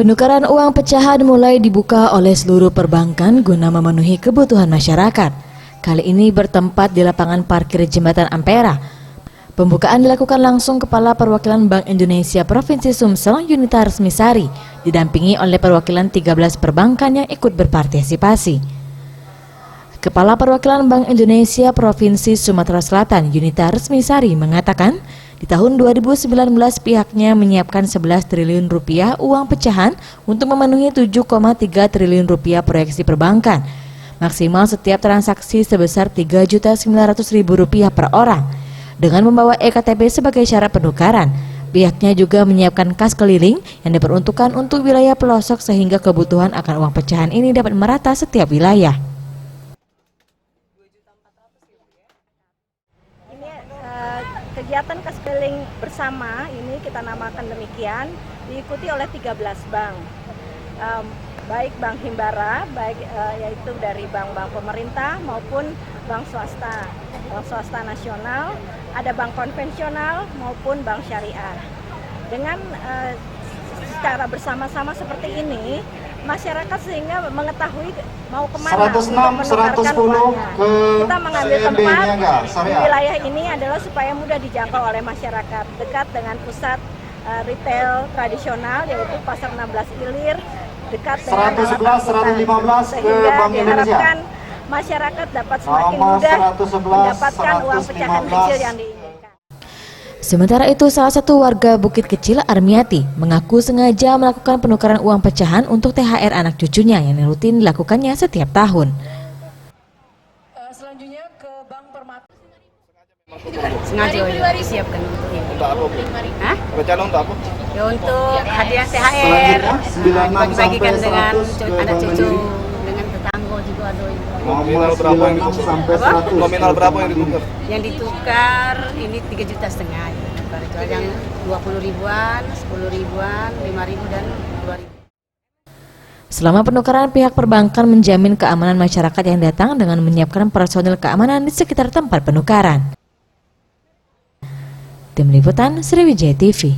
Penukaran uang pecahan mulai dibuka oleh seluruh perbankan guna memenuhi kebutuhan masyarakat. Kali ini bertempat di lapangan parkir Jembatan Ampera. Pembukaan dilakukan langsung Kepala Perwakilan Bank Indonesia Provinsi Sumsel, Yunita Resmisari, didampingi oleh perwakilan 13 perbankan yang ikut berpartisipasi. Kepala Perwakilan Bank Indonesia Provinsi Sumatera Selatan, Yunita Resmisari, mengatakan di tahun 2019 pihaknya menyiapkan 11 triliun rupiah uang pecahan untuk memenuhi 7,3 triliun rupiah proyeksi perbankan. Maksimal setiap transaksi sebesar Rp3.900.000 per orang. Dengan membawa EKTP sebagai syarat penukaran, pihaknya juga menyiapkan kas keliling yang diperuntukkan untuk wilayah pelosok sehingga kebutuhan akan uang pecahan ini dapat merata setiap wilayah. Kegiatan kas keliling bersama ini kita namakan demikian, diikuti oleh 13 bank, baik bank himbara, yaitu dari bank-bank pemerintah maupun bank swasta nasional, ada bank konvensional maupun bank syariah. Dengan secara bersama-sama seperti ini, masyarakat sehingga mengetahui mau kemana untuk menukarkan uangnya. Kita mengambil tempat di wilayah ini adalah supaya mudah dijangkau oleh masyarakat, dekat dengan pusat retail tradisional yaitu Pasar 16 Ilir, dekat dengan alat sehingga diharapkan masyarakat dapat semakin mudah mendapatkan uang pecahan kecil yang diinginkan. Sementara itu, salah satu warga Bukit Kecil, Armiati, mengaku sengaja melakukan penukaran uang pecahan untuk THR anak cucunya yang rutin dilakukannya setiap tahun. Selanjutnya ke Bank Permata. Sengaja disiapkan untuk ini. Untuk apa, Bu? Hah? Rencana untuk apa? Ya untuk hadiah THR, bagi-bagikan dengan anak cucu, dengan tetangga juga ada. Nominal berapa yang ditukar? Nominal berapa yang ditukar? Yang ditukar ini 3,5 juta. Yang 20 ribuan, 10 ribuan, 5 ribu dan 2 ribu. Selama penukaran, pihak perbankan menjamin keamanan masyarakat yang datang dengan menyiapkan personil keamanan di sekitar tempat penukaran. Tim Liputan Sriwijaya TV.